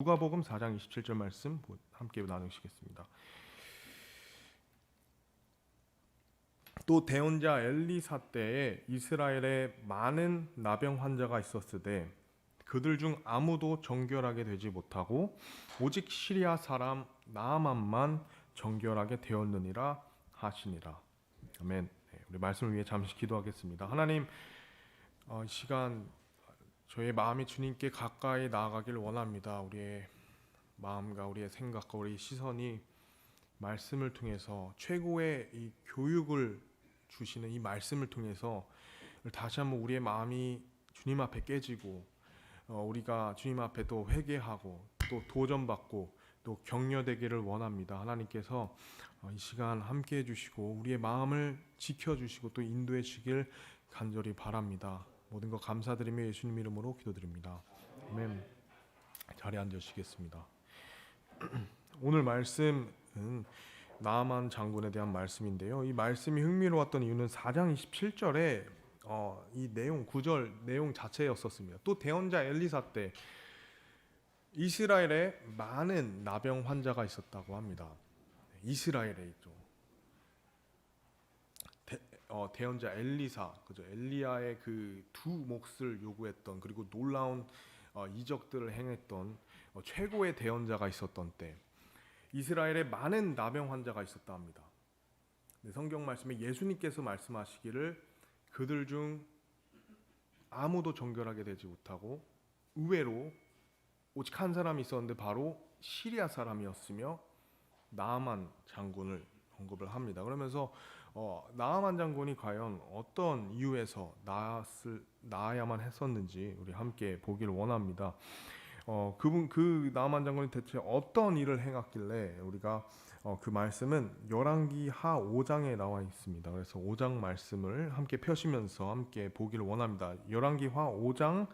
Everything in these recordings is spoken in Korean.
누가복음 4장 27절 말씀 함께 나누시겠습니다. 또 대언자 엘리사 때에 이스라엘에 많은 나병 환자가 있었으되 그들 중 아무도 정결하게 되지 못하고 오직 시리아 사람 나아만만 정결하게 되었느니라 하시니라. 아멘. 우리 말씀을 위해 잠시 기도하겠습니다. 하나님, 이 시간 저의 마음이 주님께 가까이 나아가길 원합니다. 우리의 마음과 우리의 생각과 우리의 시선이 말씀을 통해서 최고의 이 교육을 주시는 이 말씀을 통해서 다시 한번 우리의 마음이 주님 앞에 깨지고 우리가 주님 앞에 또 회개하고 또 도전받고 또 격려되기를 원합니다. 하나님께서 이 시간 함께해 주시고 우리의 마음을 지켜주시고 또 인도해 주시길 간절히 바랍니다. 모든 것 감사드리며 예수님 이름으로 기도드립니다. 아멘. 자리에 앉으시겠습니다. 오늘 말씀은 나아만 장군에 대한 말씀인데요. 이 말씀이 흥미로웠던 이유는 4장 27절에 이 내용 9절 내용 자체였었습니다. 또 대언자 엘리사 때 이스라엘에 많은 나병 환자가 있었다고 합니다. 이스라엘에 있죠. 대언자 엘리사, 그죠? 엘리야의 그 두 몫을 요구했던 그리고 놀라운 이적들을 행했던 최고의 대언자가 있었던 때 이스라엘에 많은 나병 환자가 있었다 합니다. 성경 말씀에 예수님께서 말씀하시기를 그들 중 아무도 정결하게 되지 못하고 의외로 오직 한 사람이 있었는데 바로 시리아 사람이었으며 나아만 장군을 언급을 합니다. 그러면서 나아만 장군이 과연 어떤 이유에서 나아야만 했었는지 우리 함께 보기를 원합니다. 그 나아만 장군이 대체 어떤 일을 행했길래 우리가 그 말씀은 열왕기하 5장에 나와 있습니다. 그래서 5장 말씀을 함께 펴시면서 함께 보기를 원합니다. 열왕기하 5장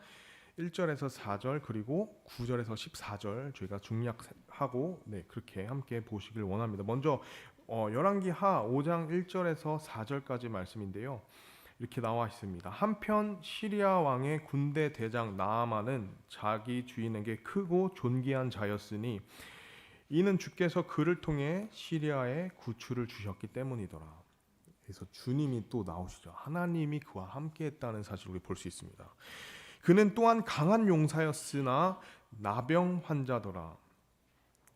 1절에서 4절 그리고 9절에서 14절 저희가 중략하고 그렇게 함께 보시길 원합니다. 먼저 열왕기하 5장 1절에서 4절까지 말씀인데요. 이렇게 나와 있습니다. 한편 시리아 왕의 군대 대장 나아만은 자기 주인에게 크고 존귀한 자였으니 이는 주께서 그를 통해 시리아에 구출을 주셨기 때문이더라. 그래서 주님이 또 나오시죠. 하나님이 그와 함께했다는 사실을 우리 볼 수 있습니다. 그는 또한 강한 용사였으나 나병 환자더라.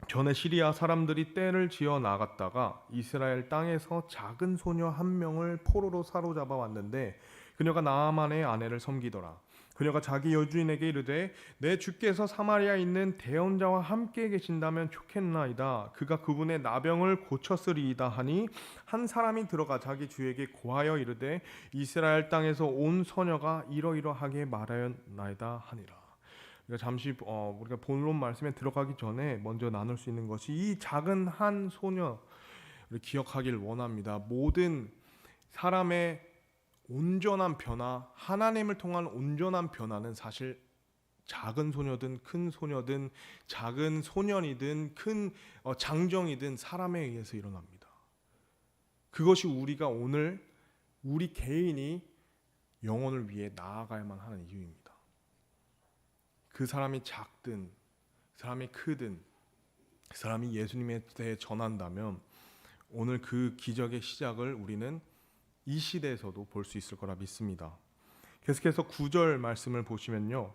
전에 시리아 사람들이 떼를 지어 나갔다가 이스라엘 땅에서 작은 소녀 한 명을 포로로 사로잡아 왔는데 그녀가 나아만의 아내를 섬기더라. 그녀가 자기 여주인에게 이르되 내 주께서 사마리아에 있는 대언자와 함께 계신다면 좋겠나이다. 그가 그분의 나병을 고쳤으리이다 하니 한 사람이 들어가 자기 주에게 고하여 이르되 이스라엘 땅에서 온 소녀가 이러이러하게 말하였나이다 하니라. 잠시 우리가 본론 말씀에 들어가기 전에 먼저 나눌 수 있는 것이 이 작은 한 소녀를 기억하길 원합니다. 모든 사람의 온전한 변화, 하나님을 통한 온전한 변화는 사실 작은 소녀든 큰 소녀든 작은 소년이든 큰 장정이든 사람에 의해서 일어납니다. 그것이 우리가 오늘 우리 개인이 영혼을 위해 나아가야만 하는 이유입니다. 그 사람이 작든 그 사람이 크든 그 사람이 예수님에 대해 전한다면 오늘 그 기적의 시작을 우리는 이 시대에서도 볼 수 있을 거라 믿습니다. 계속해서 9절 말씀을 보시면요.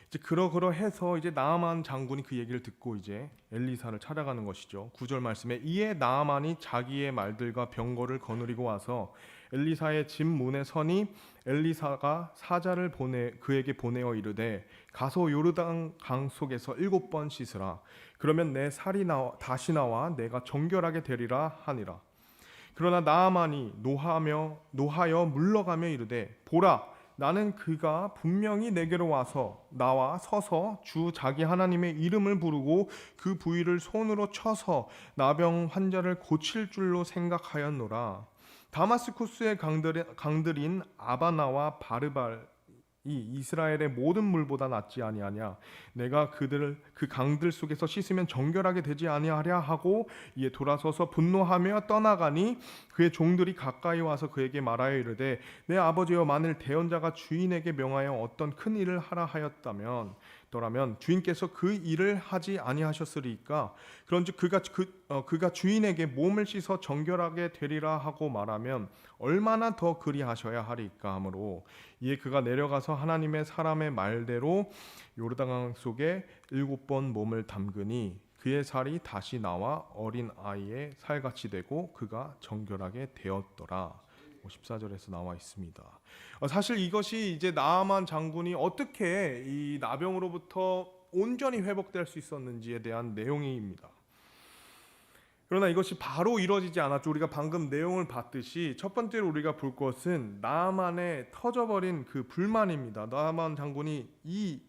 이제 그러해서 이제 나아만 장군이 그 얘기를 듣고 이제 엘리사를 찾아가는 것이죠. 9절 말씀에 이에 나아만이 자기의 말들과 병거를 거느리고 와서 엘리사의 집 문에 서니 엘리사가 사자를 그에게 보내어 이르되 가서 요르단 강 속에서 7번 씻으라. 그러면 내 살이 다시 나와 내가 정결하게 되리라 하니라. 그러나 나아만이 노하여 물러가며 이르되 보라 나는 그가 분명히 내게로 나와 서서 주 자기 하나님의 이름을 부르고 그 부위를 손으로 쳐서 나병 환자를 고칠 줄로 생각하였노라. 다마스쿠스의 강들인 아바나와 바르발이 이스라엘의 모든 물보다 낫지 아니하냐. 내가 그 강들 속에서 씻으면 정결하게 되지 아니하랴 하고 이에 돌아서서 분노하며 떠나가니 그의 종들이 가까이 와서 그에게 말하여 이르되 내 아버지여 만일 대언자가 주인에게 명하여 어떤 큰 일을 하라 하였다면 더라면 주인께서 그 일을 하지 아니하셨으리까 그런즉 그가 주인에게 몸을 씻어 정결하게 되리라 하고 말하면 얼마나 더 그리하셔야 하리까 하므로 이에 그가 내려가서 하나님의 사람의 말대로 요르단강 속에 7번 몸을 담그니 그의 살이 다시 나와 어린 아이의 살같이 되고 그가 정결하게 되었더라. 14절에서 나와 있습니다. 사실 이것이 이제 나아만 장군이 어떻게 이 나병으로부터 온전히 회복될 수 있었는지에 대한 내용입니다. 그러나 이것이 바로 이루어지지 않았죠. 우리가 방금 내용을 봤듯이 첫 번째로 우리가 볼 것은 나아만의 터져버린 그 불만입니다. 나아만 장군이 이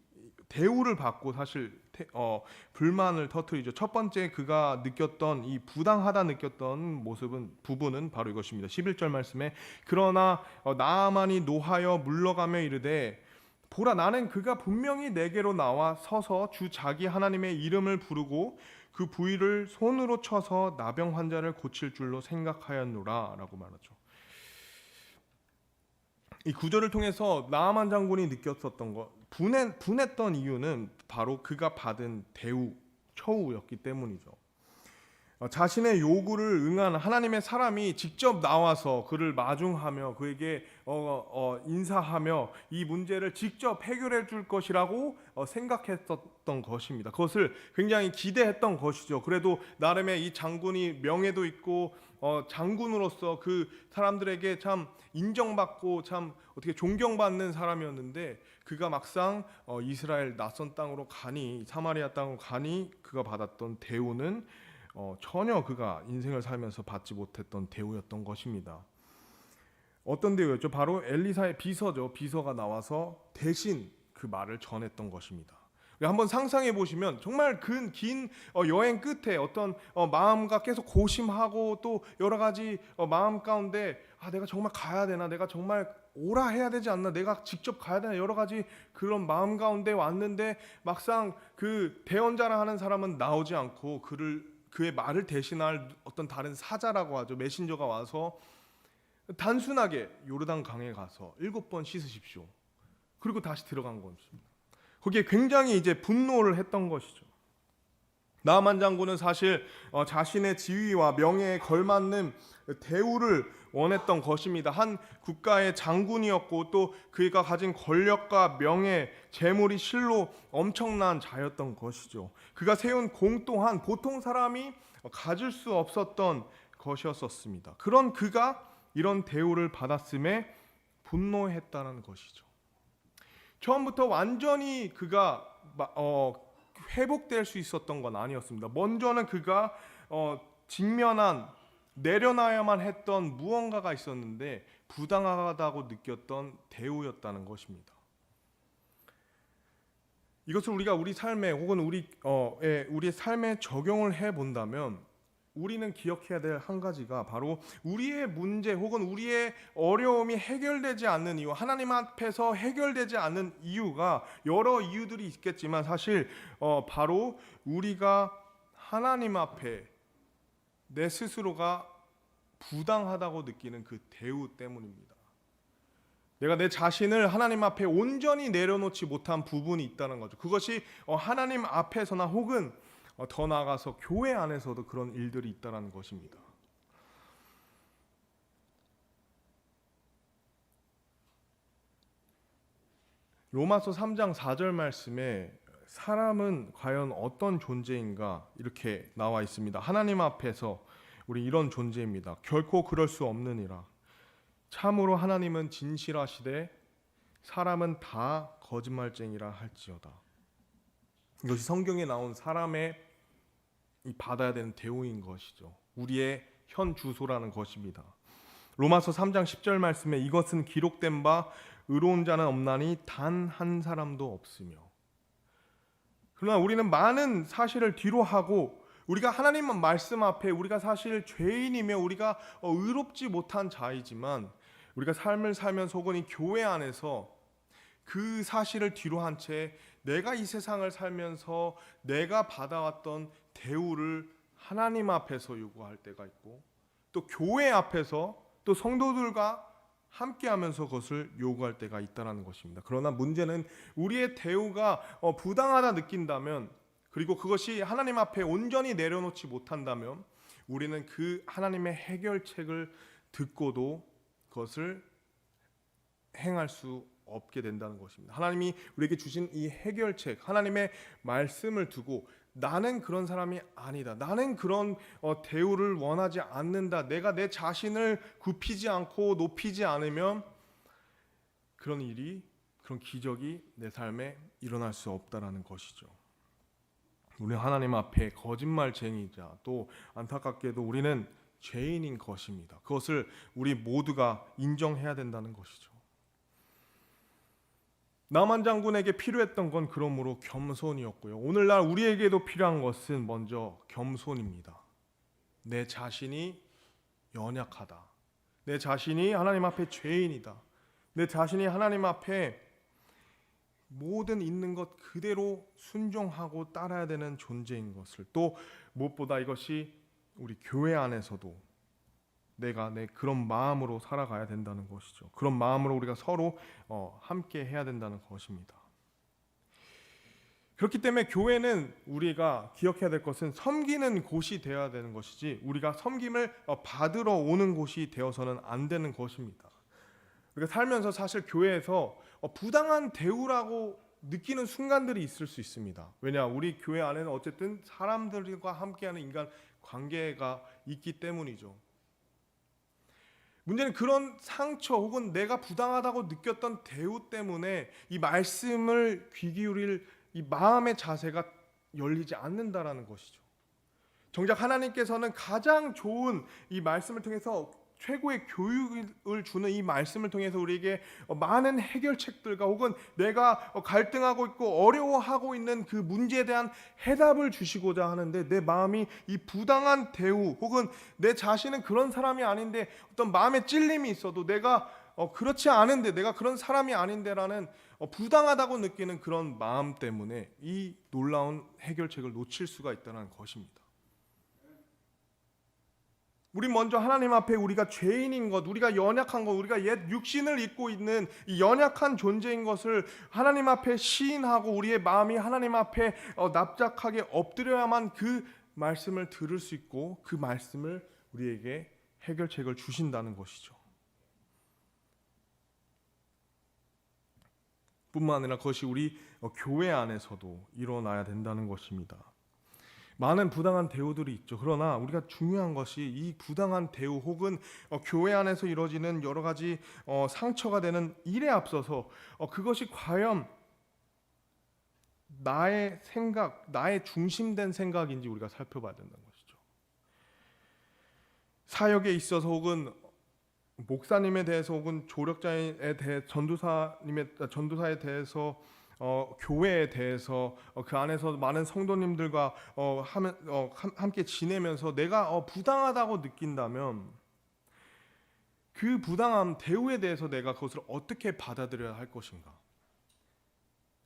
대우를 받고 사실 불만을 터뜨리죠. 첫 번째 그가 느꼈던 이 부당하다 느꼈던 부분은 바로 이것입니다. 11절 말씀에 그러나 나아만이 노하여 물러가며 이르되 보라 나는 그가 분명히 내게로 나와 서서 주 자기 하나님의 이름을 부르고 그 부위를 손으로 쳐서 나병 환자를 고칠 줄로 생각하였노라 라고 말하죠. 이 구절을 통해서 나아만 장군이 느꼈었던 것, 분했던 이유는 바로 그가 받은 대우, 처우였기 때문이죠. 자신의 요구를 응한 하나님의 사람이 직접 나와서 그를 마중하며 그에게 인사하며 이 문제를 직접 해결해 줄 것이라고 생각했었던 것입니다. 그것을 굉장히 기대했던 것이죠. 그래도 나름의 이 장군이 명예도 있고 장군으로서 그 사람들에게 참 인정받고 참 어떻게 존경받는 사람이었는데 그가 막상 이스라엘 낯선 땅으로 가니 사마리아 땅으로 가니 그가 받았던 대우는 전혀 그가 인생을 살면서 받지 못했던 대우였던 것입니다. 어떤 대우였죠? 바로 엘리사의 비서죠. 비서가 나와서 대신 그 말을 전했던 것입니다. 한번 상상해 보시면 정말 긴 여행 끝에 어떤 마음과 계속 고심하고 또 여러 가지 마음 가운데 내가 정말 가야 되나, 내가 정말 오라 해야 되지 않나, 내가 직접 가야 되나, 여러 가지 그런 마음 가운데 왔는데 막상 그 대언자라 하는 사람은 나오지 않고 그의 말을 대신할 어떤 다른 사자라고 하죠. 메신저가 와서 단순하게 요르단 강에 가서 7번 씻으십시오. 그리고 다시 들어간 것입니다. 거기에 굉장히 이제 분노를 했던 것이죠. 나아만 장군은 사실 자신의 지위와 명예에 걸맞는 대우를 원했던 것입니다. 한 국가의 장군이었고 또 그가 가진 권력과 명예, 재물이 실로 엄청난 자였던 것이죠. 그가 세운 공 또한 보통 사람이 가질 수 없었던 것이었습니다. 그런 그가 이런 대우를 받았음에 분노했다는 것이죠. 처음부터 완전히 그가 회복될 수 있었던 건 아니었습니다. 먼저는 그가 내려놔야만 했던 무언가가 있었는데 부당하다고 느꼈던 대우였다는 것입니다. 이것을 우리가 우리 삶에 혹은 우리의 삶에 적용을 해 본다면 우리는 기억해야 될 한 가지가 바로 우리의 문제 혹은 우리의 어려움이 해결되지 않는 이유, 하나님 앞에서 해결되지 않는 이유가 여러 이유들이 있겠지만 사실 바로 우리가 하나님 앞에 내 스스로가 부당하다고 느끼는 그 대우 때문입니다. 내가 내 자신을 하나님 앞에 온전히 내려놓지 못한 부분이 있다는 거죠. 그것이 하나님 앞에서나 혹은 더 나아가서 교회 안에서도 그런 일들이 있다는 것입니다. 로마서 3장 4절 말씀에 사람은 과연 어떤 존재인가 이렇게 나와 있습니다. 하나님 앞에서 우리 이런 존재입니다. 결코 그럴 수 없느니라. 참으로 하나님은 진실하시되 사람은 다 거짓말쟁이라 할지어다. 이것이 성경에 나온 사람의 받아야 되는 대우인 것이죠. 우리의 현 주소라는 것입니다. 로마서 3장 10절 말씀에 이것은 기록된 바 의로운 자는 없나니 단 한 사람도 없으며. 그러나 우리는 많은 사실을 뒤로하고 우리가 하나님 말씀 앞에 우리가 사실 죄인이며 우리가 의롭지 못한 자이지만 우리가 삶을 살면서 혹은 이 교회 안에서 그 사실을 뒤로한 채 내가 이 세상을 살면서 내가 받아왔던 대우를 하나님 앞에서 요구할 때가 있고 또 교회 앞에서 또 성도들과 함께하면서 그것을 요구할 때가 있다는 것입니다. 그러나 문제는 우리의 대우가 부당하다 느낀다면, 그리고 그것이 하나님 앞에 온전히 내려놓지 못한다면 우리는 그 하나님의 해결책을 듣고도 그것을 행할 수 없게 된다는 것입니다. 하나님이 우리에게 주신 이 해결책, 하나님의 말씀을 두고 나는 그런 사람이 아니다, 나는 그런 대우를 원하지 않는다, 내가 내 자신을 굽히지 않고 높이지 않으면 그런 일이, 그런 기적이 내 삶에 일어날 수 없다라는 것이죠. 우리 하나님 앞에 거짓말쟁이자 또 안타깝게도 우리는 죄인인 것입니다. 그것을 우리 모두가 인정해야 된다는 것이죠. 나만 장군에게 필요했던 건 그러므로 겸손이었고요. 오늘날 우리에게도 필요한 것은 먼저 겸손입니다. 내 자신이 연약하다, 내 자신이 하나님 앞에 죄인이다, 내 자신이 하나님 앞에 모든 있는 것 그대로 순종하고 따라야 되는 존재인 것을, 또 무엇보다 이것이 우리 교회 안에서도 내가 내 그런 마음으로 살아가야 된다는 것이죠. 그런 마음으로 우리가 서로 함께 해야 된다는 것입니다. 그렇기 때문에 교회는 우리가 기억해야 될 것은 섬기는 곳이 되어야 되는 것이지 우리가 섬김을 받으러 오는 곳이 되어서는 안 되는 것입니다. 우리가 살면서 사실 교회에서 부당한 대우라고 느끼는 순간들이 있을 수 있습니다. 왜냐, 우리 교회 안에는 어쨌든 사람들과 함께하는 인간 관계가 있기 때문이죠. 문제는 그런 상처 혹은 내가 부당하다고 느꼈던 대우 때문에 이 말씀을 귀 기울일 이 마음의 자세가 열리지 않는다라는 것이죠. 정작 하나님께서는 가장 좋은 이 말씀을 통해서 최고의 교육을 주는 이 말씀을 통해서 우리에게 많은 해결책들과 혹은 내가 갈등하고 있고 어려워하고 있는 그 문제에 대한 해답을 주시고자 하는데, 내 마음이 이 부당한 대우 혹은 내 자신은 그런 사람이 아닌데 어떤 마음의 찔림이 있어도 내가 그렇지 않은데, 내가 그런 사람이 아닌데라는 부당하다고 느끼는 그런 마음 때문에 이 놀라운 해결책을 놓칠 수가 있다는 것입니다. 우리 먼저 하나님 앞에 우리가 죄인인 것, 우리가 연약한 것, 우리가 옛 육신을 입고 있는 이 연약한 존재인 것을 하나님 앞에 시인하고 우리의 마음이 하나님 앞에 납작하게 엎드려야만 그 말씀을 들을 수 있고 그 말씀을 우리에게 해결책을 주신다는 것이죠. 뿐만 아니라 그것이 우리 교회 안에서도 일어나야 된다는 것입니다. 많은 부당한 대우들이 있죠. 그러나 우리가 중요한 것이 이 부당한 대우 혹은 교회 안에서 이루어지는 여러 가지 상처가 되는 일에 앞서서 그것이 과연 나의 생각, 나의 중심된 생각인지 우리가 살펴봐야 된다는 것이죠. 사역에 있어서 혹은 목사님에 대해서 혹은 조력자에 대해 전도사에 대해서 교회에 대해서 그 안에서 많은 성도님들과 함께 지내면서 내가 부당하다고 느낀다면 그 부당함, 대우에 대해서 내가 그것을 어떻게 받아들여야 할 것인가,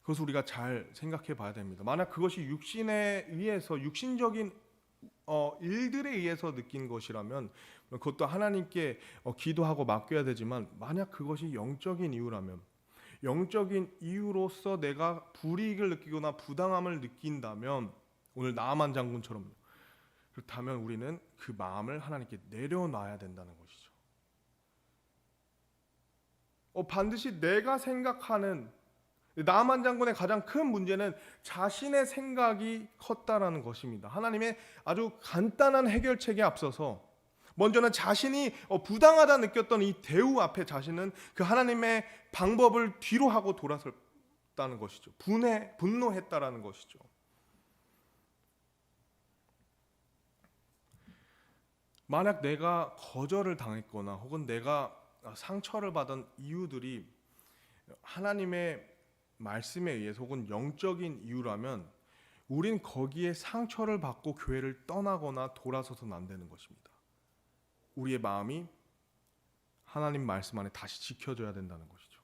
그것을 우리가 잘 생각해 봐야 됩니다. 만약 그것이 육신에 의해서 육신적인 일들에 의해서 느낀 것이라면 그것도 하나님께 기도하고 맡겨야 되지만, 만약 그것이 영적인 이유라면, 영적인 이유로서 내가 불이익을 느끼거나 부당함을 느낀다면, 오늘 나아만 장군처럼, 그렇다면 우리는 그 마음을 하나님께 내려놔야 된다는 것이죠. 반드시 내가 생각하는, 나아만 장군의 가장 큰 문제는 자신의 생각이 컸다라는 것입니다. 하나님의 아주 간단한 해결책에 앞서서 먼저는 자신이 부당하다 느꼈던 이 대우 앞에 자신은 그 하나님의 방법을 뒤로 하고 돌아섰다는 것이죠. 분노했다라는 것이죠. 만약 내가 거절을 당했거나 혹은 내가 상처를 받은 이유들이 하나님의 말씀에 의해서 혹은 영적인 이유라면 우린 거기에 상처를 받고 교회를 떠나거나 돌아서서는 안 되는 것입니다. 우리의 마음이 하나님 말씀 안에 다시 지켜져야 된다는 것이죠.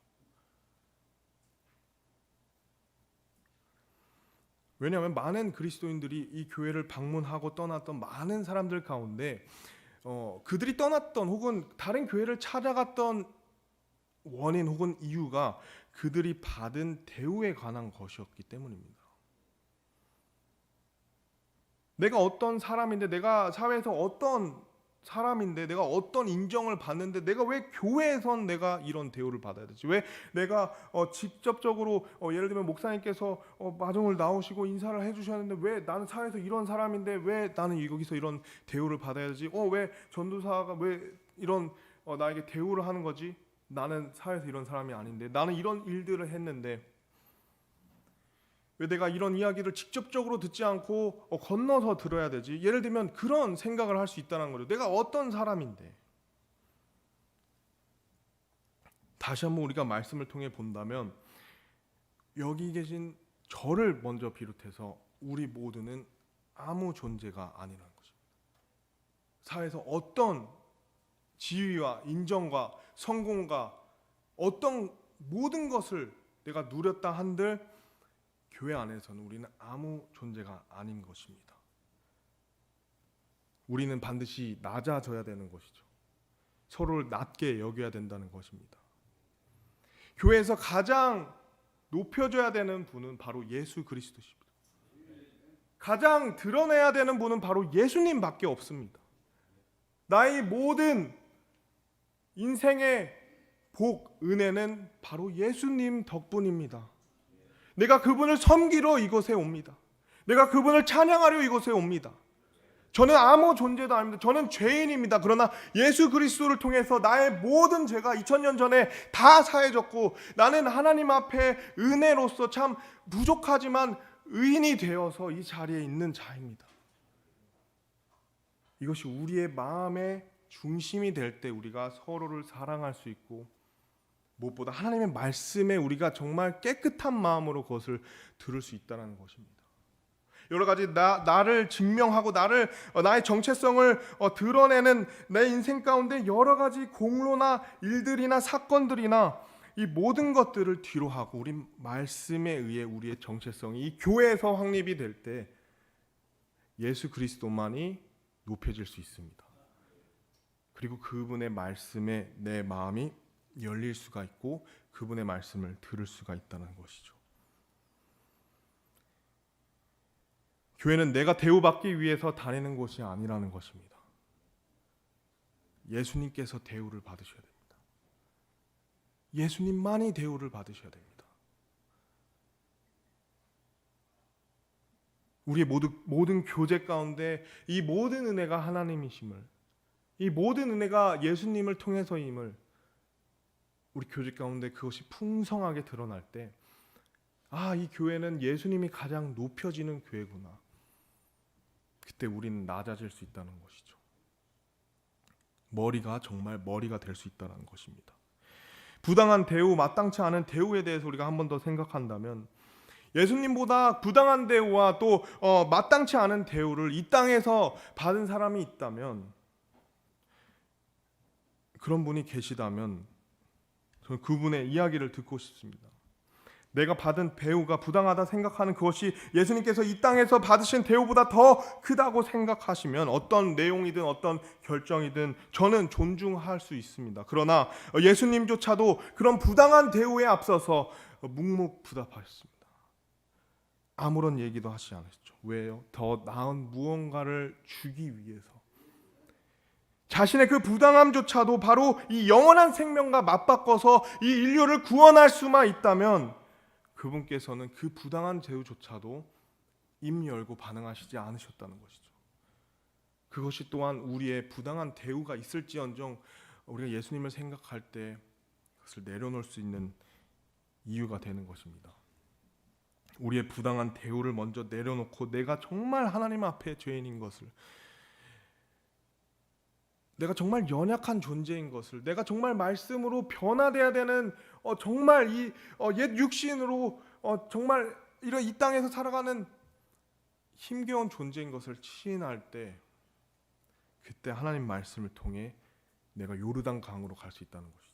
왜냐하면 많은 그리스도인들이 이 교회를 방문하고 떠났던 많은 사람들 가운데 그들이 떠났던 혹은 다른 교회를 찾아갔던 원인 혹은 이유가 그들이 받은 대우에 관한 것이었기 때문입니다. 내가 어떤 사람인데, 내가 사회에서 어떤 사람인데, 내가 어떤 인정을 받는데 내가 왜 교회에선 내가 이런 대우를 받아야 되지? 왜 내가 직접적으로 예를 들면 목사님께서 마중을 나오시고 인사를 해주셨는데 왜 나는 사회에서 이런 사람인데 왜 나는 여기서 이런 대우를 받아야 되지? 왜 전도사가 왜 이런 나에게 대우를 하는 거지? 나는 사회에서 이런 사람이 아닌데, 나는 이런 일들을 했는데 왜 내가 이런 이야기를 직접적으로 듣지 않고 건너서 들어야 되지? 예를 들면 그런 생각을 할 수 있다는 거죠. 내가 어떤 사람인데. 다시 한번 우리가 말씀을 통해 본다면 여기 계신 저를 먼저 비롯해서 우리 모두는 아무 존재가 아니라는 것입니다. 사회에서 어떤 지위와 인정과 성공과 어떤 모든 것을 내가 누렸다 한들 교회 안에서는 우리는 아무 존재가 아닌 것입니다. 우리는 반드시 낮아져야 되는 것이죠. 서로를 낮게 여겨야 된다는 것입니다. 교회에서 가장 높여져야 되는 분은 바로 예수 그리스도십니다. 가장 드러내야 되는 분은 바로 예수님밖에 없습니다. 나의 모든 인생의 복, 은혜는 바로 예수님 덕분입니다. 내가 그분을 섬기러 이곳에 옵니다. 내가 그분을 찬양하려 이곳에 옵니다. 저는 아무 존재도 아닙니다. 저는 죄인입니다. 그러나 예수 그리스도를 통해서 나의 모든 죄가 2000년 전에 다 사해졌고 나는 하나님 앞에 은혜로서 참 부족하지만 의인이 되어서 이 자리에 있는 자입니다. 이것이 우리의 마음의 중심이 될 때 우리가 서로를 사랑할 수 있고 무엇보다 하나님의 말씀에 우리가 정말 깨끗한 마음으로 그것을 들을 수 있다는 것입니다. 여러 가지 나를 증명하고 나의 정체성을 드러내는 내 인생 가운데 여러 가지 공로나 일들이나 사건들이나 이 모든 것들을 뒤로 하고 우리 말씀에 의해 우리의 정체성이 이 교회에서 확립이 될 때 예수 그리스도만이 높여질 수 있습니다. 그리고 그분의 말씀에 내 마음이 열릴 수가 있고 그분의 말씀을 들을 수가 있다는 것이죠. 교회는 내가 대우받기 위해서 다니는 곳이 아니라는 것입니다. 예수님께서 대우를 받으셔야 됩니다. 예수님만이 대우를 받으셔야 됩니다. 우리의 모든 교제 가운데 이 모든 은혜가 하나님이심을, 이 모든 은혜가 예수님을 통해서임을 우리 교제 가운데 그것이 풍성하게 드러날 때 이 교회는 예수님이 가장 높여지는 교회구나. 그때 우리는 낮아질 수 있다는 것이죠. 머리가 정말 머리가 될 수 있다는 것입니다. 부당한 대우, 마땅치 않은 대우에 대해서 우리가 한 번 더 생각한다면 예수님보다 부당한 대우와 또 마땅치 않은 대우를 이 땅에서 받은 사람이 있다면, 그런 분이 계시다면 저는 그분의 이야기를 듣고 싶습니다. 내가 받은 대우가 부당하다 생각하는 그것이 예수님께서 이 땅에서 받으신 대우보다 더 크다고 생각하시면 어떤 내용이든 어떤 결정이든 저는 존중할 수 있습니다. 그러나 예수님조차도 그런 부당한 대우에 앞서서 묵묵부답하셨습니다. 아무런 얘기도 하시지 않으셨죠. 왜요? 더 나은 무언가를 주기 위해서. 자신의 그 부당함조차도 바로 이 영원한 생명과 맞바꿔서 이 인류를 구원할 수만 있다면 그분께서는 그 부당한 대우조차도 입 열고 반응하시지 않으셨다는 것이죠. 그것이 또한 우리의 부당한 대우가 있을지언정 우리가 예수님을 생각할 때 그것을 내려놓을 수 있는 이유가 되는 것입니다. 우리의 부당한 대우를 먼저 내려놓고 내가 정말 하나님 앞에 죄인인 것을, 내가 정말 연약한 존재인 것을, 내가 정말 말씀으로 변화돼야 되는 정말 이 옛 육신으로 정말 이런 이 땅에서 살아가는 힘겨운 존재인 것을 시인할 때, 그때 하나님 말씀을 통해 내가 요르단 강으로 갈 수 있다는 것이죠.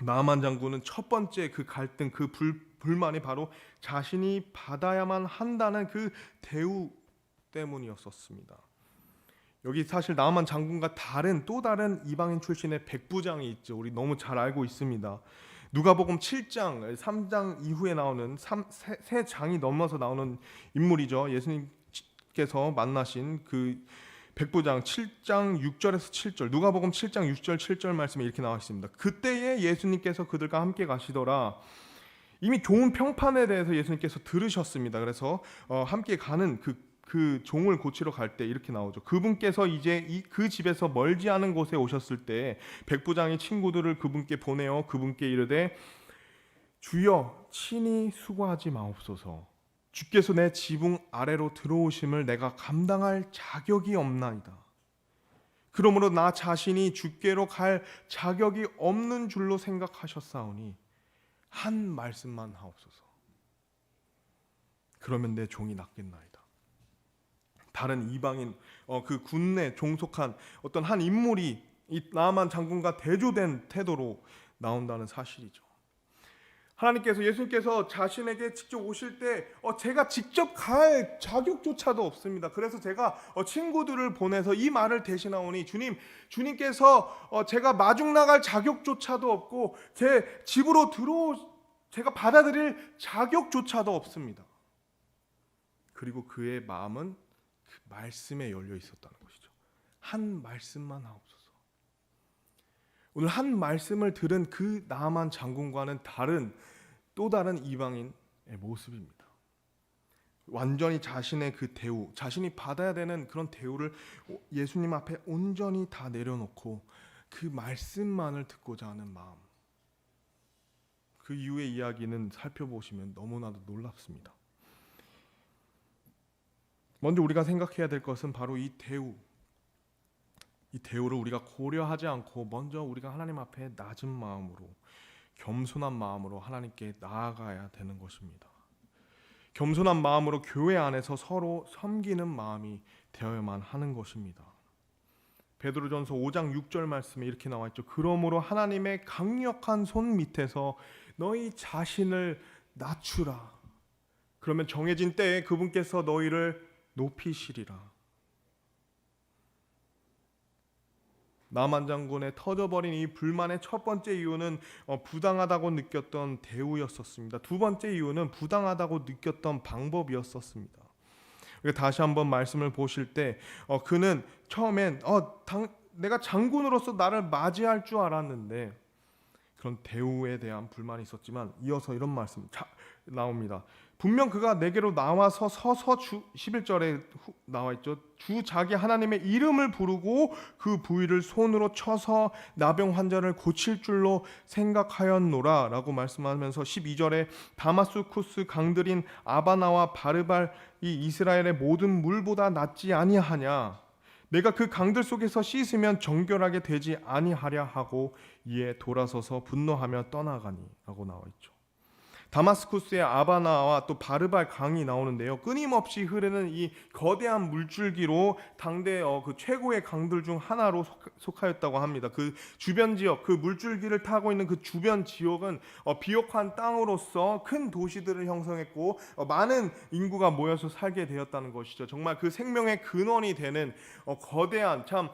나아만 장군은 첫 번째 그 갈등, 그 불만이 바로 자신이 받아야만 한다는 그 대우 때문이었었습니다. 여기 사실 나아만 장군과 다른 또 다른 이방인 출신의 백부장이 있죠. 우리 너무 잘 알고 있습니다. 누가복음 7장, 3장 이후에 나오는 세 장이 넘어서 나오는 인물이죠. 예수님께서 만나신 그 백부장 7장 6절에서 7절, 누가복음 7장 6절 7절 말씀에 이렇게 나와 있습니다. 그때에 예수님께서 그들과 함께 가시더라. 이미 좋은 평판에 대해서 예수님께서 들으셨습니다. 그래서 함께 가는 그 종을 고치러 갈 때 이렇게 나오죠. 그분께서 이제 그 집에서 멀지 않은 곳에 오셨을 때 백부장이 친구들을 그분께 보내어 그분께 이르되 주여 친히 수고하지 마옵소서. 주께서 내 지붕 아래로 들어오심을 내가 감당할 자격이 없나이다. 그러므로 나 자신이 주께로 갈 자격이 없는 줄로 생각하셨사오니 한 말씀만 하옵소서. 그러면 내 종이 낫겠나이다. 다른 이방인 그 군내 종속한 어떤 한 인물이 이 나아만 장군과 대조된 태도로 나온다는 사실이죠. 하나님께서 예수님께서 자신에게 직접 오실 때 제가 직접 갈 자격조차도 없습니다. 그래서 제가 친구들을 보내서 이 말을 대신하오니 주님께서 제가 마중 나갈 자격조차도 없고 제 집으로 제가 받아들일 자격조차도 없습니다. 그리고 그의 마음은 그 말씀에 열려 있었다는 것이죠. 한 말씀만 하옵소서. 오늘 한 말씀을 들은 그 나아만 장군과는 또 다른 이방인의 모습입니다. 완전히 자신의 그 대우, 자신이 받아야 되는 그런 대우를 예수님 앞에 온전히 다 내려놓고 그 말씀만을 듣고자 하는 마음. 그 이후의 이야기는 살펴보시면 너무나도 놀랍습니다. 먼저 우리가 생각해야 될 것은 바로 이 대우를 우리가 고려하지 않고 먼저 우리가 하나님 앞에 낮은 마음으로, 겸손한 마음으로 하나님께 나아가야 되는 것입니다. 겸손한 마음으로 교회 안에서 서로 섬기는 마음이 되어야만 하는 것입니다. 베드로전서 5장 6절 말씀에 이렇게 나와 있죠. 그러므로 하나님의 강력한 손 밑에서 너희 자신을 낮추라. 그러면 정해진 때에 그분께서 너희를 높이시리라. 나만 장군의 터져버린 이 불만의 첫 번째 이유는 부당하다고 느꼈던 대우였었습니다. 두 번째 이유는 부당하다고 느꼈던 방법이었었습니다. 다시 한번 말씀을 보실 때 그는 처음엔 내가 장군으로서 나를 맞이할 줄 알았는데 그런 대우에 대한 불만이 있었지만 이어서 이런 말씀 나옵니다. 분명 그가 내게로 나와서 서서 11절에 나와 있죠. 주 자기 하나님의 이름을 부르고 그 부위를 손으로 쳐서 나병 환자를 고칠 줄로 생각하였노라 라고 말씀하면서 12절에 다마스쿠스 강들인 아바나와 바르발 이 이스라엘의 모든 물보다 낫지 아니하냐. 내가 그 강들 속에서 씻으면 정결하게 되지 아니하랴 하고 이에 돌아서서 분노하며 떠나가니 라고 나와 있죠. 다마스쿠스의 아바나와 또 바르발 강이 나오는데요. 끊임없이 흐르는 이 거대한 물줄기로 당대 그 최고의 강들 중 하나로 속하였다고 합니다. 그 주변 지역, 그 물줄기를 타고 있는 그 주변 지역은 비옥한 땅으로서 큰 도시들을 형성했고 많은 인구가 모여서 살게 되었다는 것이죠. 정말 그 생명의 근원이 되는 거대한 참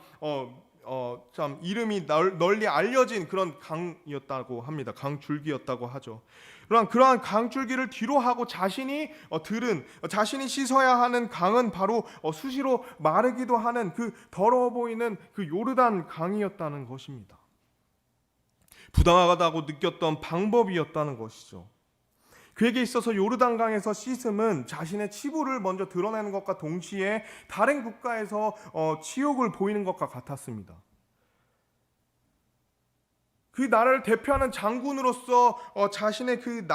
이름이 널리 알려진 그런 강이었다고 합니다. 강줄기였다고 하죠. 그러한 강줄기를 뒤로 하고 자신이 자신이 씻어야 하는 강은 바로 수시로 마르기도 하는 그 더러워 보이는 그 요르단 강이었다는 것입니다. 부당하다고 느꼈던 방법이었다는 것이죠. 그에게 있어서 요르단강에서 씻음은 자신의 치부를 먼저 드러내는 것과 동시에 다른 국가에서 치욕을 보이는 것과 같았습니다. 그 나라를 대표하는 장군으로서 자신의 그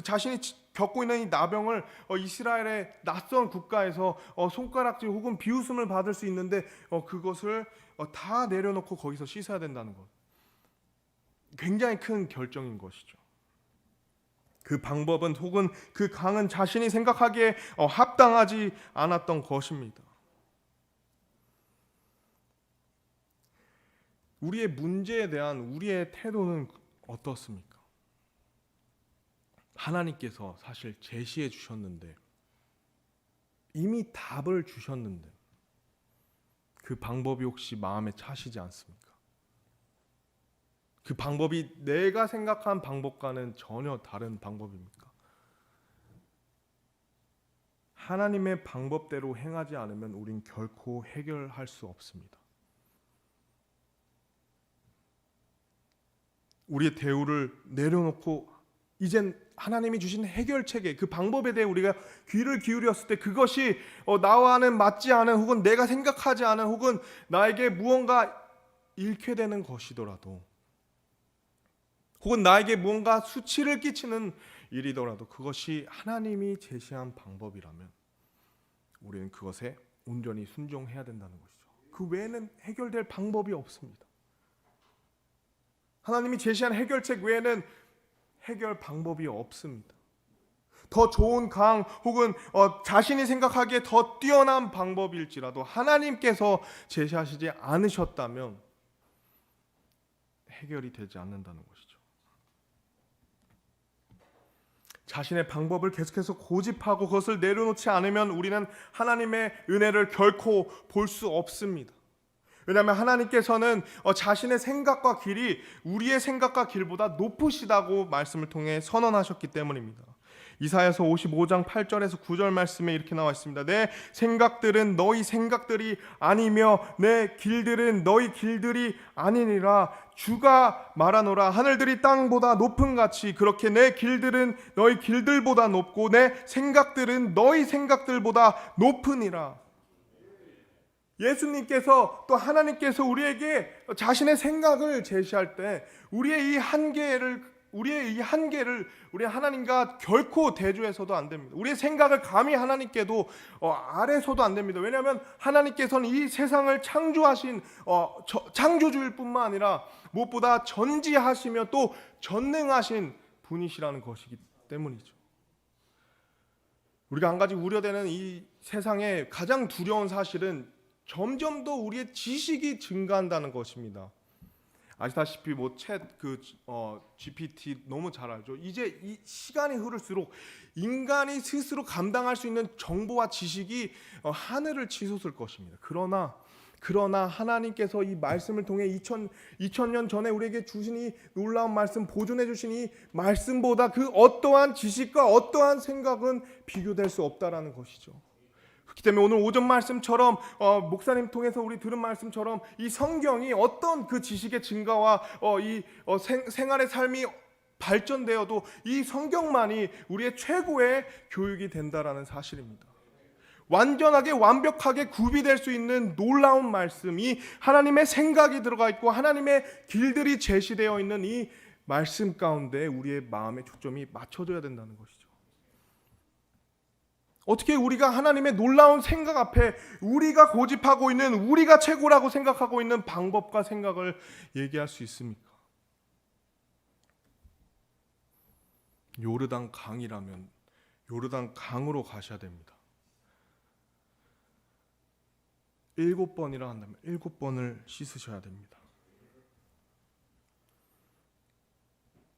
자신이 겪고 있는 이 나병을 이스라엘의 낯선 국가에서 손가락질 혹은 비웃음을 받을 수 있는데 그것을 다 내려놓고 거기서 씻어야 된다는 것. 굉장히 큰 결정인 것이죠. 그 방법은 혹은 그 강은 자신이 생각하기에 합당하지 않았던 것입니다. 우리의 문제에 대한 우리의 태도는 어떻습니까? 하나님께서 사실 제시해 주셨는데 이미 답을 주셨는데 그 방법이 혹시 마음에 차시지 않습니까? 그 방법이 내가 생각한 방법과는 전혀 다른 방법입니까? 하나님의 방법대로 행하지 않으면 우린 결코 해결할 수 없습니다. 우리의 대우를 내려놓고 이젠 하나님이 주신 해결책에 그 방법에 대해 우리가 귀를 기울였을 때 그것이 나와는 맞지 않은 혹은 내가 생각하지 않은 혹은 나에게 무언가 잃게 되는 것이더라도 혹은 나에게 무언가 수치를 끼치는 일이더라도 그것이 하나님이 제시한 방법이라면 우리는 그것에 온전히 순종해야 된다는 것이죠. 그 외에는 해결될 방법이 없습니다. 하나님이 제시한 해결책 외에는 해결 방법이 없습니다. 더 좋은 강 혹은 자신이 생각하기에 더 뛰어난 방법일지라도 하나님께서 제시하시지 않으셨다면 해결이 되지 않는다는 것이죠. 자신의 방법을 계속해서 고집하고 그것을 내려놓지 않으면 우리는 하나님의 은혜를 결코 볼 수 없습니다. 왜냐하면 하나님께서는 자신의 생각과 길이 우리의 생각과 길보다 높으시다고 말씀을 통해 선언하셨기 때문입니다. 이사야서 55장 8절에서 9절 말씀에 이렇게 나와 있습니다. 내 생각들은 너희 생각들이 아니며 내 길들은 너희 길들이 아니니라. 주가 말하노라. 하늘들이 땅보다 높음 같이 그렇게 내 길들은 너희 길들보다 높고 내 생각들은 너희 생각들보다 높으니라. 예수님께서 또 하나님께서 우리에게 자신의 생각을 제시할 때 우리의 이 한계를 우리 하나님과 결코 대조해서도 안 됩니다. 우리의 생각을 감히 하나님께도 아래서도 안 됩니다. 왜냐하면 하나님께서는 이 세상을 창조하신 창조주일 뿐만 아니라 무엇보다 전지하시며 또 전능하신 분이시라는 것이기 때문이죠. 우리가 한 가지 우려되는 이 세상의 가장 두려운 사실은 점점 더 우리의 지식이 증가한다는 것입니다. 아시다시피 GPT 너무 잘 알죠. 이제 이 시간이 흐를수록 인간이 스스로 감당할 수 있는 정보와 지식이 하늘을 치솟을 것입니다. 그러나 하나님께서 이 말씀을 통해 2000년 전에 우리에게 주신 이 놀라운 말씀, 보존해 주신 이 말씀보다 그 어떠한 지식과 어떠한 생각은 비교될 수 없다라는 것이죠. 그렇기 때문에 오늘 오전 말씀처럼 목사님 통해서 우리 들은 말씀처럼 이 성경이 어떤 그 지식의 증가와 생활의 삶이 발전되어도 이 성경만이 우리의 최고의 교육이 된다라는 사실입니다. 완전하게 완벽하게 구비될 수 있는 놀라운 말씀이 하나님의 생각이 들어가 있고 하나님의 길들이 제시되어 있는 이 말씀 가운데 우리의 마음의 초점이 맞춰져야 된다는 것이죠. 어떻게 우리가 하나님의 놀라운 생각 앞에 우리가 고집하고 있는 우리가 최고라고 생각하고 있는 방법과 생각을 얘기할 수 있습니까? 요르단 강이라면 요르단 강으로 가셔야 됩니다. 7번이라 한다면 7번을 씻으셔야 됩니다.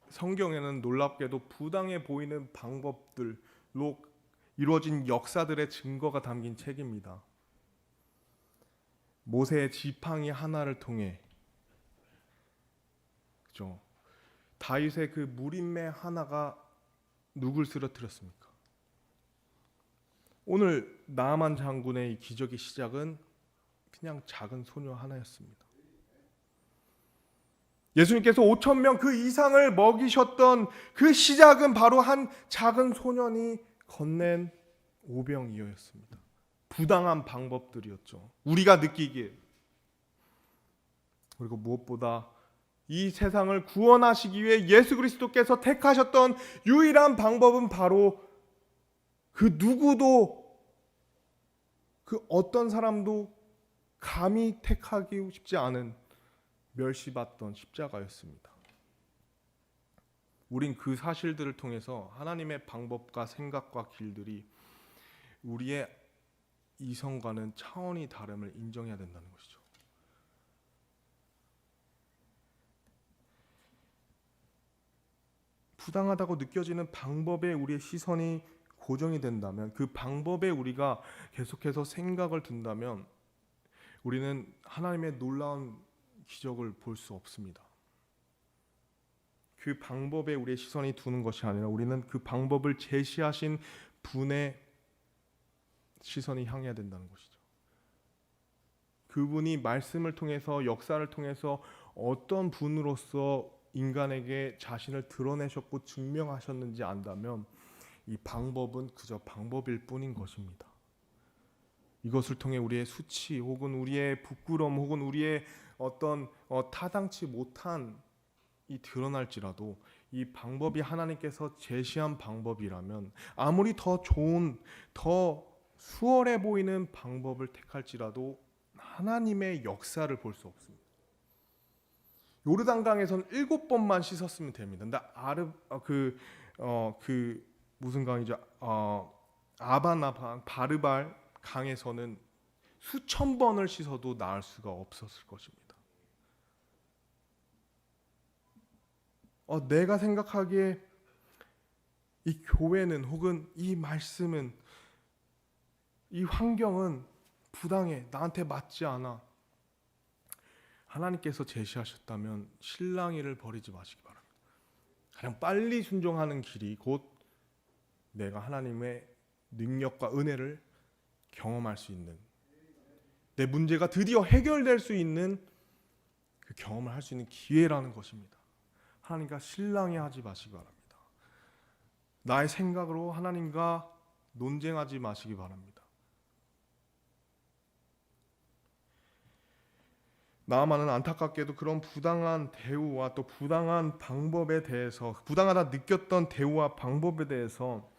성경에는 놀랍게도 부당해 보이는 방법들로 이루어진 역사들의 증거가 담긴 책입니다. 모세의 지팡이 하나를 통해 그렇죠? 다윗의 그 무림매 하나가 누굴 쓰러뜨렸습니까? 오늘 나아만 장군의 이 기적의 시작은 그냥 작은 소녀 하나였습니다. 예수님께서 5,000명 그 이상을 먹이셨던 그 시작은 바로 한 작은 소년이 건넨 오병이어였습니다. 부당한 방법들이었죠. 우리가 느끼기에. 그리고 무엇보다 이 세상을 구원하시기 위해 예수 그리스도께서 택하셨던 유일한 방법은 바로 그 누구도 그 어떤 사람도 감히 택하기 쉽지 않은 멸시받던 십자가였습니다. 우린 그 사실들을 통해서 하나님의 방법과 생각과 길들이 우리의 이성과는 차원이 다름을 인정해야 된다는 것이죠. 부당하다고 느껴지는 방법에 우리의 시선이 고정이 된다면 그 방법에 우리가 계속해서 생각을 둔다면 우리는 하나님의 놀라운 기적을 볼 수 없습니다. 그 방법에 우리의 시선이 두는 것이 아니라 우리는 그 방법을 제시하신 분의 시선이 향해야 된다는 것이죠. 그분이 말씀을 통해서, 역사를 통해서 어떤 분으로서 인간에게 자신을 드러내셨고 증명하셨는지 안다면 이 방법은 그저 방법일 뿐인 것입니다. 이것을 통해 우리의 수치 혹은 우리의 부끄러움 혹은 우리의 어떤 타당치 못한 이 드러날지라도 이 방법이 하나님께서 제시한 방법이라면 아무리 더 좋은, 더 수월해 보이는 방법을 택할지라도 하나님의 역사를 볼 수 없습니다. 요르단강에서는 7번만 씻었으면 됩니다. 근데 무슨 강이죠? 아바나방 바르발 강에서는 수천 번을 씻어도 나을 수가 없었을 것입니다. 내가 생각하기에 이 교회는 혹은 이 말씀은, 이 환경은 부당해, 나한테 맞지 않아. 하나님께서 제시하셨다면 실랑이를 버리지 마시기 바랍니다. 가장 빨리 순종하는 길이 곧 내가 하나님의 능력과 은혜를 경험할 수 있는, 내 문제가 드디어 해결될 수 있는 그 경험을 할 수 있는 기회라는 것입니다. 하나님과 실랑이하지 마시기 바랍니다. 나의 생각으로 하나님과 논쟁하지 마시기 바랍니다. 나아만은 안타깝게도 그런 부당한 대우와 또 부당한 방법에 대해서, 부당하다 느꼈던 대우와 방법에 대해서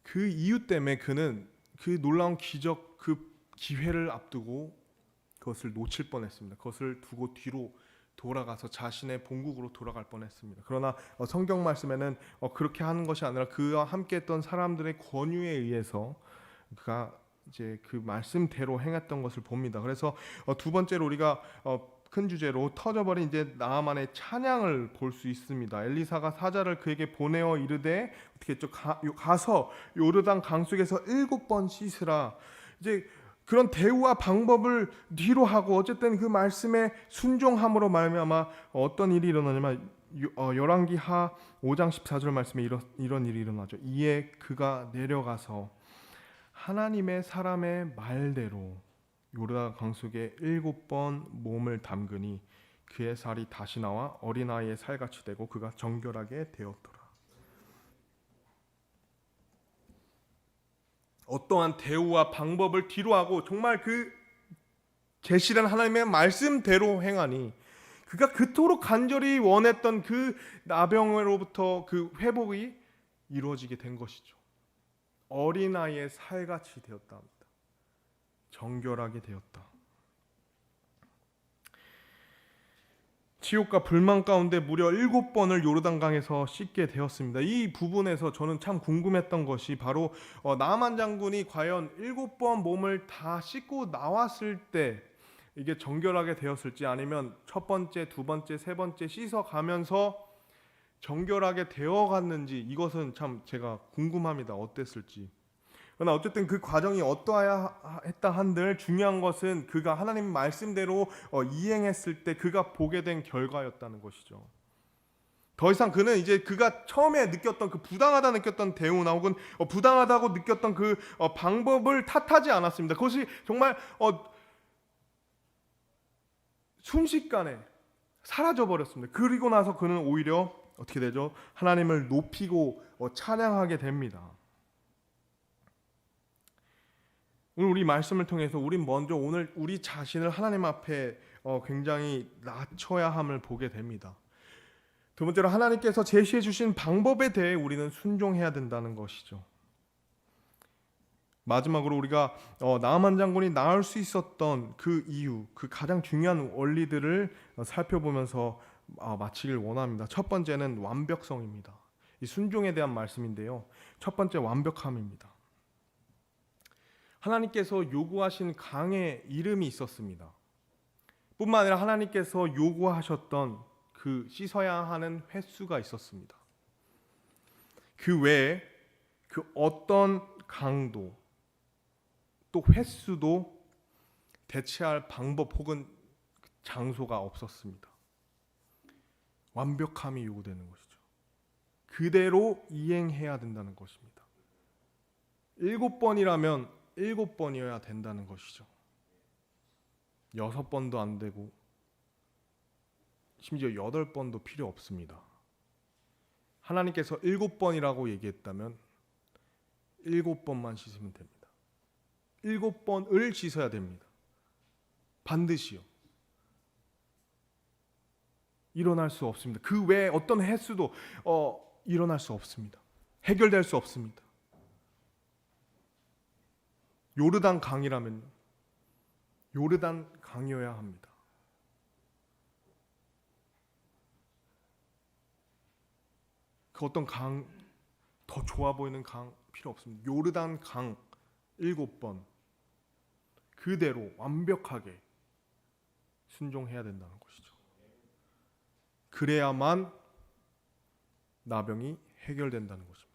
그 이유 때문에 그는 그 놀라운 기적, 그 기회를 앞두고 그것을 놓칠 뻔했습니다. 그것을 두고 뒤로 돌아가서 자신의 본국으로 돌아갈 뻔했습니다. 그러나 성경 말씀에는 그렇게 하는 것이 아니라 그와 함께했던 사람들의 권유에 의해서 그가 이제 그 말씀대로 행했던 것을 봅니다. 그래서 두 번째로 우리가 큰 주제로 터져버린 이제 나아만의 찬양을 볼 수 있습니다. 엘리사가 사자를 그에게 보내어 이르되 어떻게 했죠? 가서 요르단 강속에서 7번 씻으라. 이제 그런 대우와 방법을 뒤로 하고 어쨌든 그 말씀에 순종함으로 말미암아 어떤 일이 일어나냐면 열왕기하 5장 14절 말씀에 이런 일이 일어나죠. 이에 그가 내려가서 하나님의 사람의 말대로 요르단 강속에 7번 몸을 담그니 그의 살이 다시 나와 어린아이의 살같이 되고 그가 정결하게 되었더라. 어떠한 대우와 방법을 뒤로하고 정말 그 제시된 하나님의 말씀대로 행하니 그가 그토록 간절히 원했던 그 나병으로부터 그 회복이 이루어지게 된 것이죠. 어린아이의 살같이 되었다 합니다. 정결하게 되었다. 치욕과 불만 가운데 무려 7번을 요르단강에서 씻게 되었습니다. 이 부분에서 저는 참 궁금했던 것이 바로 나아만 장군이 과연 7번 몸을 다 씻고 나왔을 때 이게 정결하게 되었을지 아니면 첫 번째, 두 번째, 세 번째 씻어가면서 정결하게 되어갔는지 이것은 참 제가 궁금합니다. 어땠을지. 그러나 어쨌든 그 과정이 어떠하야 했다 한들 중요한 것은 그가 하나님 말씀대로 이행했을 때 그가 보게 된 결과였다는 것이죠. 더 이상 그는 이제 그가 처음에 느꼈던 그 부당하다 느꼈던 대우나 혹은 부당하다고 느꼈던 그 방법을 탓하지 않았습니다. 그것이 정말 순식간에 사라져 버렸습니다. 그리고 나서 그는 오히려 어떻게 되죠? 하나님을 높이고 찬양하게 됩니다. 오늘 우리 말씀을 통해서 우린 먼저 오늘 우리 자신을 하나님 앞에 굉장히 낮춰야 함을 보게 됩니다. 두 번째로 하나님께서 제시해 주신 방법에 대해 우리는 순종해야 된다는 것이죠. 마지막으로 우리가 나아만 장군이 나을 수 있었던 그 이유, 그 가장 중요한 원리들을 살펴보면서 마치길 원합니다. 첫 번째는 완벽성입니다. 이 순종에 대한 말씀인데요. 첫 번째 완벽함입니다. 하나님께서 요구하신 강의 이름이 있었습니다. 뿐만 아니라 하나님께서 요구하셨던 그 씻어야 하는 횟수가 있었습니다. 그 외에 그 어떤 강도 또 횟수도 대체할 방법 혹은 장소가 없었습니다. 완벽함이 요구되는 것이죠. 그대로 이행해야 된다는 것입니다. 7번이라면 7번이어야 된다는 것이죠. 6번도 안 되고 심지어 8번도 필요 없습니다. 하나님께서 7번이라고 얘기했다면 7번만 씻으면 됩니다. 7번을 씻어야 됩니다. 반드시요. 일어날 수 없습니다. 그 외에 어떤 횟수도 일어날 수 없습니다. 해결될 수 없습니다. 요르단 강이라면 요르단 강이어야 합니다. 그 어떤 강, 더 좋아 보이는 강 필요 없습니다. 요르단 강 7번 그대로 완벽하게 순종해야 된다는 것이죠. 그래야만 나병이 해결된다는 것입니다.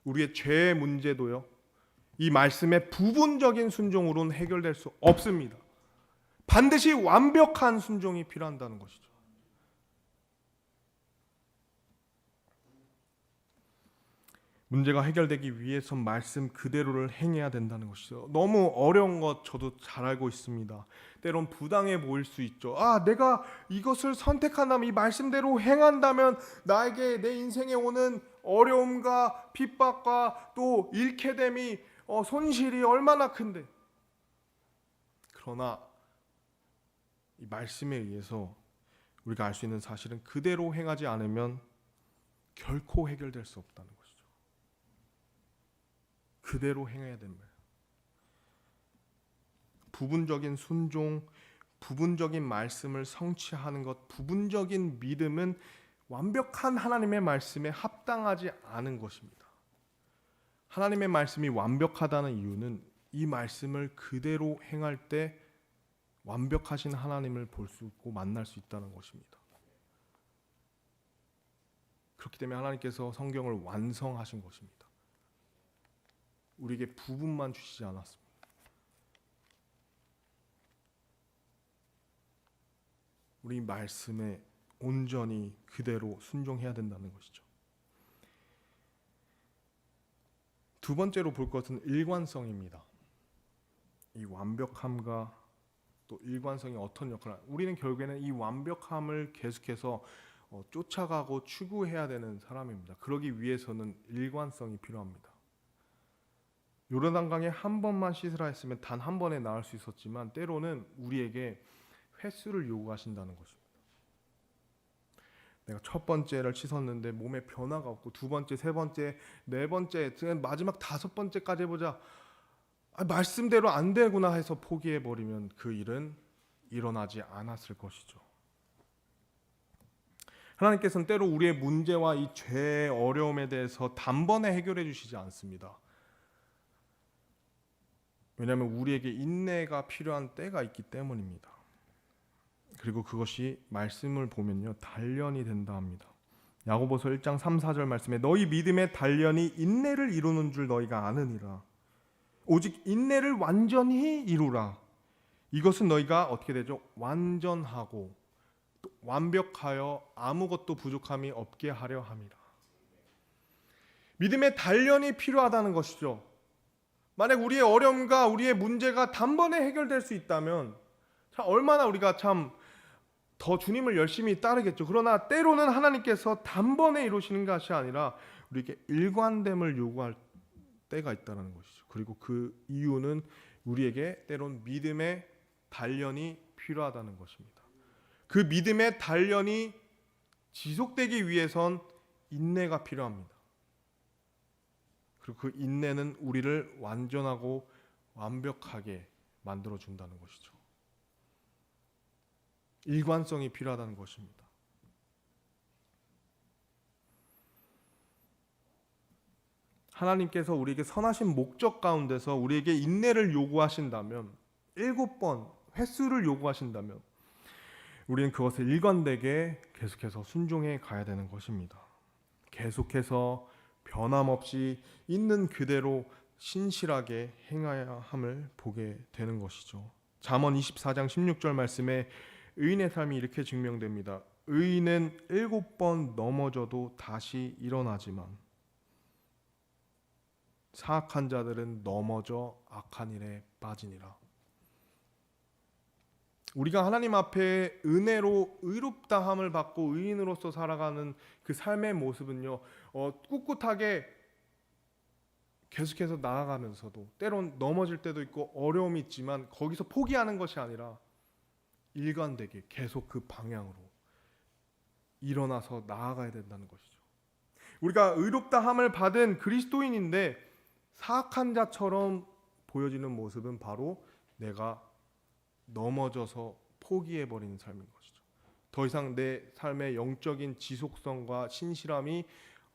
우리의 죄의 문제도요, 이 말씀의 부분적인 순종으로는 해결될 수 없습니다. 반드시 완벽한 순종이 필요한다는 것이죠. 문제가 해결되기 위해서 말씀 그대로를 행해야 된다는 것이죠. 너무 어려운 것 저도 잘 알고 있습니다. 때론 부당해 보일 수 있죠. 내가 이것을 선택한다면, 이 말씀대로 행한다면 나에게 내 인생에 오는 어려움과 핍박과 또 잃게됨이 손실이 얼마나 큰데. 그러나 이 말씀에 의해서 우리가 알 수 있는 사실은 그대로 행하지 않으면 결코 해결될 수 없다는 것이죠. 그대로 행해야 됩니다. 부분적인 순종, 부분적인 말씀을 성취하는 것, 부분적인 믿음은 완벽한 하나님의 말씀에 합당하지 않은 것입니다. 하나님의 말씀이 완벽하다는 이유는 이 말씀을 그대로 행할 때 완벽하신 하나님을 볼 수 있고 만날 수 있다는 것입니다. 그렇기 때문에 하나님께서 성경을 완성하신 것입니다. 우리에게 부분만 주시지 않았습니다. 우리 말씀에 온전히 그대로 순종해야 된다는 것이죠. 두 번째로 볼 것은 일관성입니다. 이 완벽함과 또 일관성이 어떤 역할을, 우리는 결국에는 이 완벽함을 계속해서 쫓아가고 추구해야 되는 사람입니다. 그러기 위해서는 일관성이 필요합니다. 요르단강에 한 번만 씻으라 했으면 단 한 번에 나을 수 있었지만 때로는 우리에게 횟수를 요구하신다는 것입니다. 내가 첫 번째를 씻었는데 몸에 변화가 없고 두 번째, 세 번째, 네 번째, 마지막 5번째까지 해보자. 말씀대로 안 되구나 해서 포기해버리면 그 일은 일어나지 않았을 것이죠. 하나님께서는 때로 우리의 문제와 이 죄의 어려움에 대해서 단번에 해결해 주시지 않습니다. 왜냐하면 우리에게 인내가 필요한 때가 있기 때문입니다. 그리고 그것이 말씀을 보면요, 단련이 된다 합니다. 야고보서 1장 3, 4절 말씀에 너희 믿음의 단련이 인내를 이루는 줄 너희가 아느니라. 오직 인내를 완전히 이루라. 이것은 너희가 어떻게 되죠? 완전하고 또 완벽하여 아무것도 부족함이 없게 하려 함이라. 믿음의 단련이 필요하다는 것이죠. 만약 우리의 어려움과 우리의 문제가 단번에 해결될 수 있다면 참 얼마나 우리가 참 더 주님을 열심히 따르겠죠. 그러나 때로는 하나님께서 단번에 이루시는 것이 아니라 우리에게 일관됨을 요구할 때가 있다는 것이죠. 그리고 그 이유는 우리에게 때론 믿음의 단련이 필요하다는 것입니다. 그 믿음의 단련이 지속되기 위해선 인내가 필요합니다. 그리고 그 인내는 우리를 완전하고 완벽하게 만들어 준다는 것이죠. 일관성이 필요하다는 것입니다. 하나님께서 우리에게 선하신 목적 가운데서 우리에게 인내를 요구하신다면, 7번 횟수를 요구하신다면 우리는 그것을 일관되게 계속해서 순종해 가야 되는 것입니다. 계속해서 변함없이 있는 그대로 신실하게 행해야 함을 보게 되는 것이죠. 잠언 24장 16절 말씀에 의인의 삶이 이렇게 증명됩니다. 의인은 7번 넘어져도 다시 일어나지만 사악한 자들은 넘어져 악한 일에 빠지니라. 우리가 하나님 앞에 은혜로 의롭다함을 받고 의인으로서 살아가는 그 삶의 모습은요, 꿋꿋하게 계속해서 나아가면서도 때론 넘어질 때도 있고 어려움이 있지만 거기서 포기하는 것이 아니라 일관되게 계속 그 방향으로 일어나서 나아가야 된다는 것이죠. 우리가 의롭다함을 받은 그리스도인인데 사악한 자처럼 보여지는 모습은 바로 내가 넘어져서 포기해버리는 삶인 것이죠. 더 이상 내 삶의 영적인 지속성과 신실함이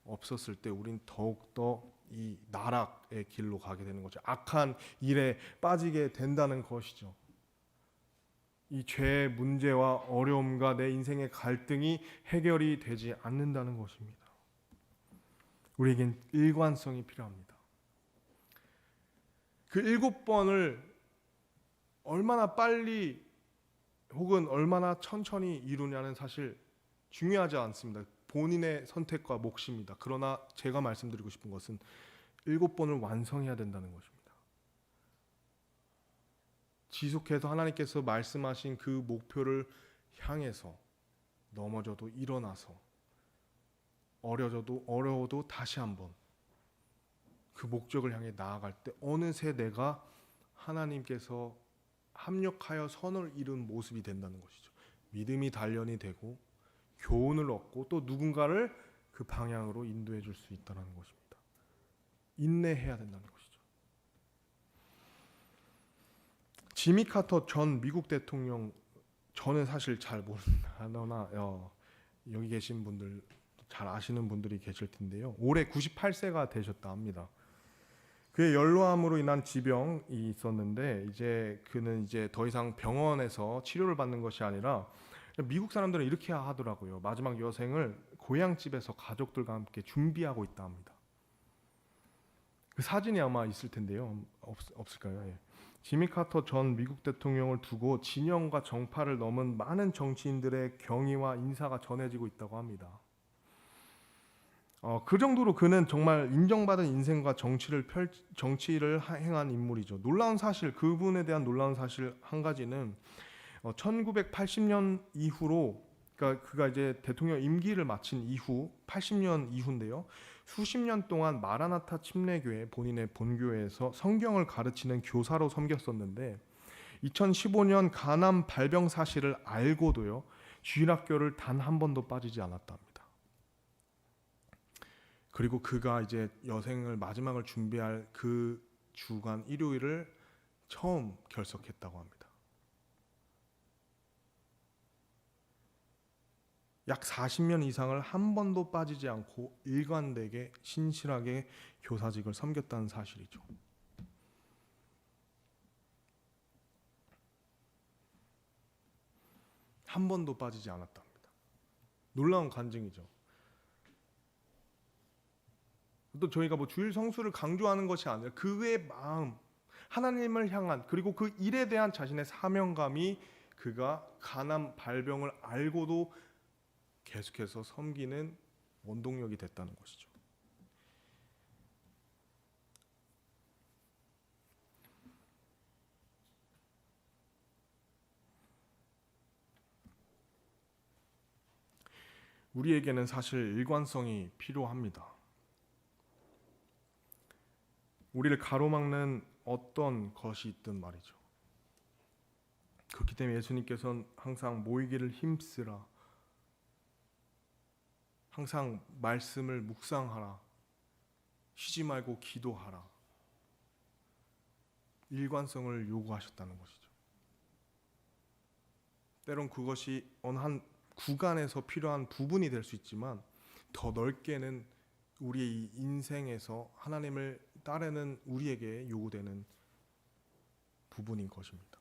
없었을 때 우린 더욱더 이 나락의 길로 가게 되는 거죠. 악한 일에 빠지게 된다는 것이죠. 이 죄의 문제와 어려움과 내 인생의 갈등이 해결이 되지 않는다는 것입니다. 우리에겐 일관성이 필요합니다. 그 7번을 얼마나 빨리 혹은 얼마나 천천히 이루냐는 사실 중요하지 않습니다. 본인의 선택과 몫입니다. 그러나 제가 말씀드리고 싶은 것은 7번을 완성해야 된다는 것입니다. 지속해서 하나님께서 말씀하신 그 목표를 향해서 넘어져도 일어나서 어려워도 다시 한번 그 목적을 향해 나아갈 때 어느새 내가 하나님께서 합력하여 선을 이룬 모습이 된다는 것이죠. 믿음이 단련이 되고 교훈을 얻고 또 누군가를 그 방향으로 인도해 줄 수 있다는 것입니다. 인내해야 된다는 것이죠. 지미 카터 전 미국 대통령, 저는 사실 잘 모르나 여기 계신 분들 잘 아시는 분들이 계실 텐데요. 올해 98세가 되셨다 합니다. 그의 연로암으로 인한 지병이 있었는데 그는 더 이상 병원에서 치료를 받는 것이 아니라 미국 사람들은 이렇게 하더라고요. 마지막 여생을 고향집에서 가족들과 함께 준비하고 있다 합니다. 그 사진이 아마 있을 텐데요. 없을까요? 예. 지미 카터 전 미국 대통령을 두고 진영과 정파를 넘은 많은 정치인들의 경의와 인사가 전해지고 있다고 합니다. 그 정도로 그는 정말 인정받은 인생과 정치를 행한 인물이죠. 놀라운 사실, 그분에 대한 놀라운 사실 한 가지는 1980년 이후로, 그러니까 그가 대통령 임기를 마친 이후 80년 이후인데요. 수십 년 동안 마라나타 침례교회, 본인의 본교회에서 성경을 가르치는 교사로 섬겼었는데 2015년 간암 발병 사실을 알고도요, 주일학교를 단 한 번도 빠지지 않았답니다. 그리고 그가 여생을 마지막을 준비할 그 주간 일요일을 처음 결석했다고 합니다. 약 40년 이상을 한 번도 빠지지 않고 일관되게 신실하게 교사직을 섬겼다는 사실이죠. 한 번도 빠지지 않았답니다. 놀라운 간증이죠. 또 저희가 주일 성수를 강조하는 것이 아니라 그의 마음, 하나님을 향한, 그리고 그 일에 대한 자신의 사명감이 그가 간암 발병을 알고도 계속해서 섬기는 원동력이 됐다는 것이죠. 우리에게는 사실 일관성이 필요합니다. 우리를 가로막는 어떤 것이 있든 말이죠. 그렇기 때문에 예수님께서는 항상 모이기를 힘쓰라, 항상 말씀을 묵상하라, 쉬지 말고 기도하라, 일관성을 요구하셨다는 것이죠. 때론 그것이 어느 한 구간에서 필요한 부분이 될 수 있지만 더 넓게는 우리의 인생에서 하나님을 따르는 우리에게 요구되는 부분인 것입니다.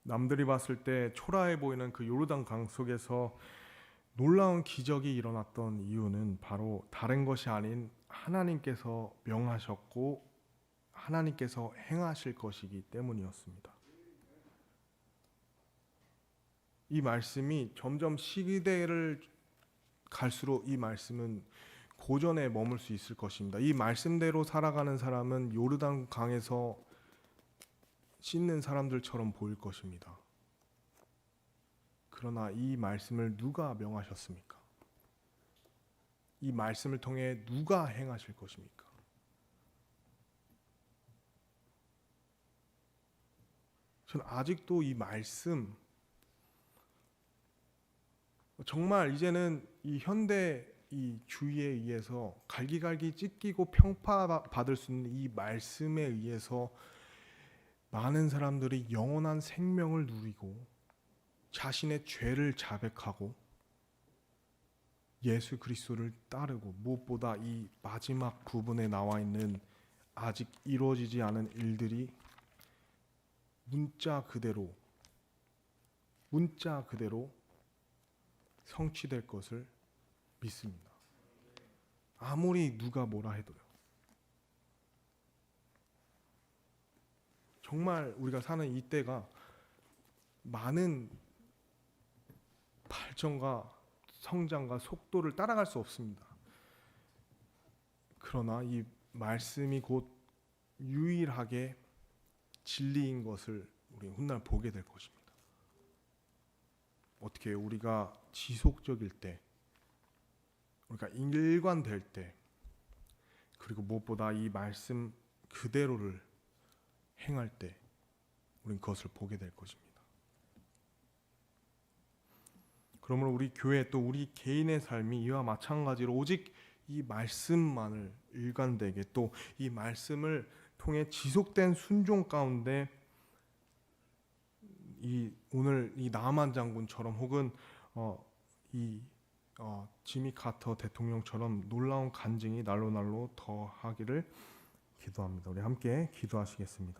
남들이 봤을 때 초라해 보이는 그 요르단 강 속에서 놀라운 기적이 일어났던 이유는 바로 다른 것이 아닌 하나님께서 명하셨고 하나님께서 행하실 것이기 때문이었습니다. 이 말씀이 점점 시대를 갈수록 이 말씀은 고전에 머물 수 있을 것입니다. 이 말씀대로 살아가는 사람은 요르단 강에서 씻는 사람들처럼 보일 것입니다. 그러나 이 말씀을 누가 명하셨습니까? 이 말씀을 통해 누가 행하실 것입니까? 저는 아직도 이 말씀, 정말 이제는 이 현대 이 주의에 의해서 갈기갈기 찢기고 평파받을 수 있는 이 말씀에 의해서 많은 사람들이 영원한 생명을 누리고 자신의 죄를 자백하고 예수 그리스도를 따르고, 무엇보다 이 마지막 부분에 나와 있는 아직 이루어지지 않은 일들이 문자 그대로 성취될 것을 믿습니다. 아무리 누가 뭐라 해도요. 정말 우리가 사는 이때가 많은 발전과 성장과 속도를 따라갈 수 없습니다. 그러나 이 말씀이 곧 유일하게 진리인 것을 우리 훗날 보게 될 것입니다. 어떻게 우리가 지속적일 때, 우리가 일관될 때, 그리고 무엇보다 이 말씀 그대로를 행할 때 우리는 그것을 보게 될 것입니다. 그러므로 우리 교회 또 우리 개인의 삶이 이와 마찬가지로 오직 이 말씀만을 일관되게, 또 이 말씀을 통해 지속된 순종 가운데 이 오늘 이 나만 장군처럼 혹은 지미 카터 대통령처럼 놀라운 간증이 날로 더하기를 기도합니다. 우리 함께 기도하시겠습니다.